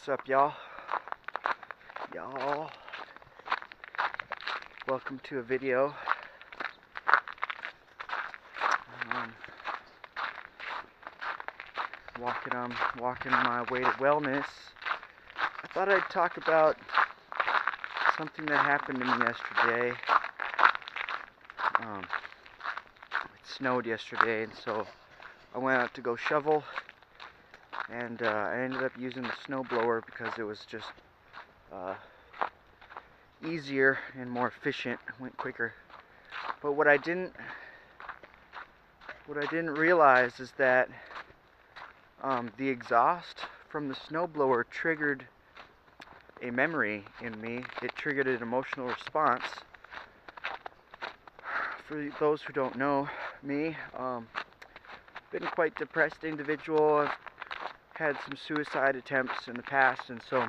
What's up, y'all? Welcome to a video. Walking my way to wellness. I thought I'd talk about something that happened to me yesterday. It snowed yesterday, and so I went out to go shovel, and I ended up using the snowblower because it was just easier and more efficient. It went quicker. But what I didn't realize is that the exhaust from the snowblower triggered a memory in me. It triggered an emotional response. For those who don't know me, been a quite depressed individual. I've had some suicide attempts in the past, and so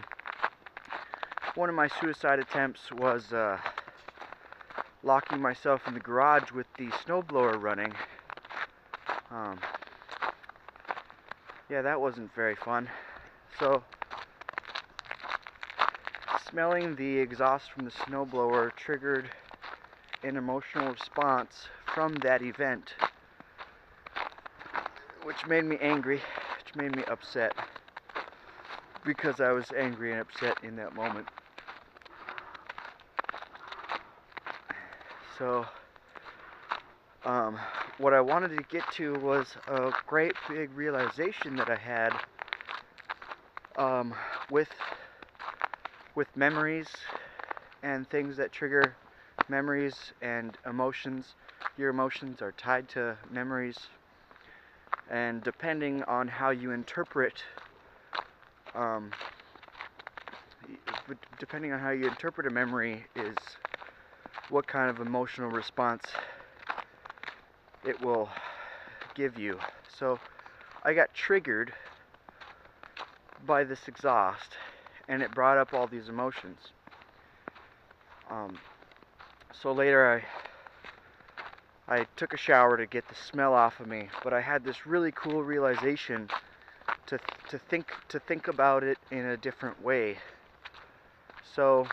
one of my suicide attempts was locking myself in the garage with the snowblower running. Yeah, that wasn't very fun. So, smelling the exhaust from the snowblower triggered an emotional response from that event, which made me angry, which made me upset, because I was angry and upset in that moment. So, what I wanted to get to was a great big realization that I had with memories and things that trigger memories and emotions. Your emotions are tied to memories, and depending on how you interpret a memory is what kind of emotional response it will give you. So I got triggered by this exhaust, and it brought up all these emotions. So later I took a shower to get the smell off of me, but I had this really cool realization to think about it in a different way. So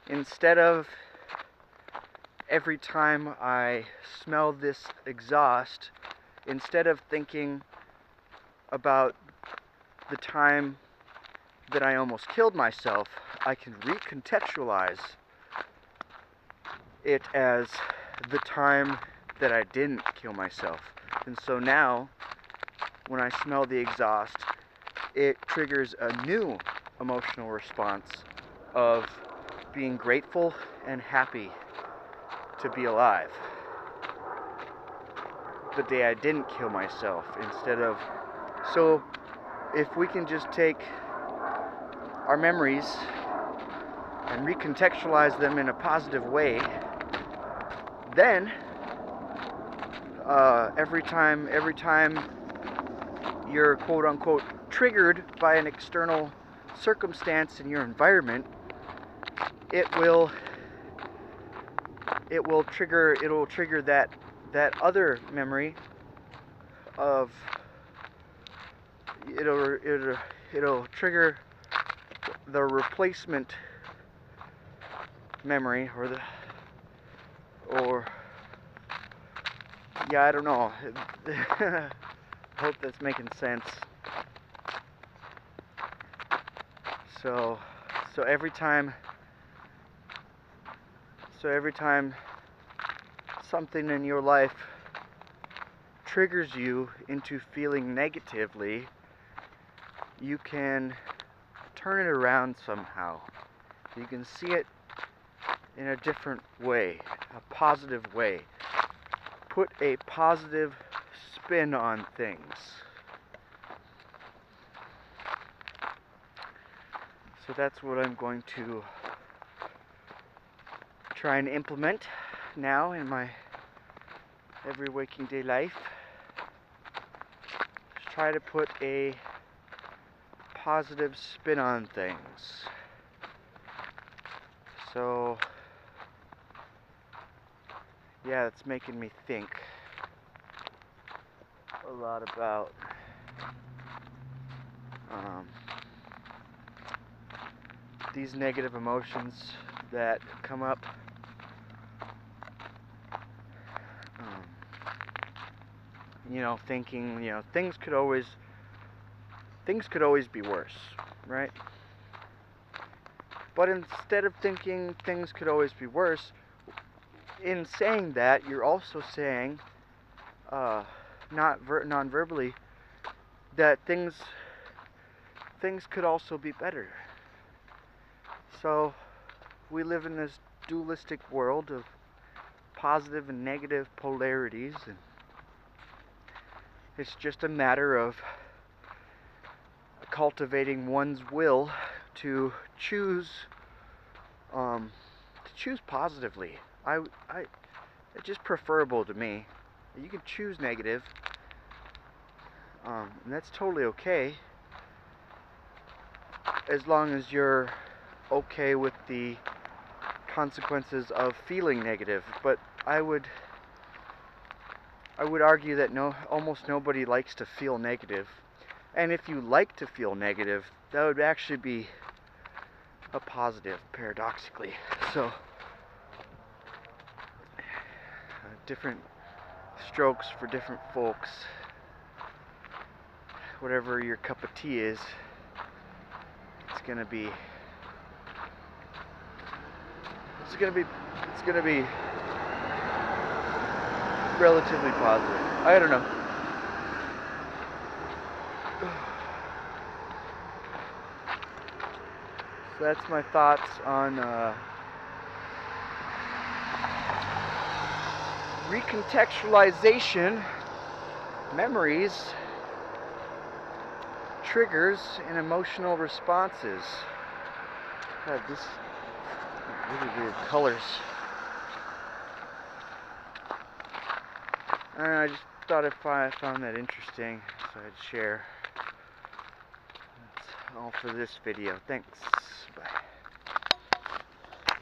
instead of every time I smell this exhaust, instead of thinking about the time that I almost killed myself, I can recontextualize it as the time that I didn't kill myself. And so now, when I smell the exhaust, it triggers a new emotional response of being grateful and happy to be alive. The day I didn't kill myself, instead of... So, if we can just take our memories and recontextualize them in a positive way, then every time you're quote-unquote triggered by an external circumstance in your environment, it'll trigger that other memory of... It'll trigger the replacement memory, I don't know. I hope that's making sense. So every time something in your life triggers you into feeling negatively, you can turn it around somehow. You can see it in a different way, a positive way. Put a positive spin on things. So that's what I'm going to try and implement now in my every waking day life. Just try to put a positive spin on things. So yeah, it's making me think a lot about um, these negative emotions that come up, thinking, things could always be worse, right? But instead of thinking things could always be worse, in saying that, you're also saying, non-verbally, that things could also be better. So we live in this dualistic world of positive and negative polarities, and it's just a matter of cultivating one's will to choose positively. It's just preferable to me. You can choose negative, and that's totally okay, as long as you're okay with the consequences of feeling negative. But I would argue that almost nobody likes to feel negative. And if you like to feel negative, that would actually be a positive, paradoxically. So, different strokes for different folks. Whatever your cup of tea is, it's gonna be relatively positive. I don't know. So that's my thoughts on recontextualization, memories, triggers, and emotional responses. God, this really weird colors. And I just thought if I found that interesting, so I'd share. That's all for this video. Thanks. Bye.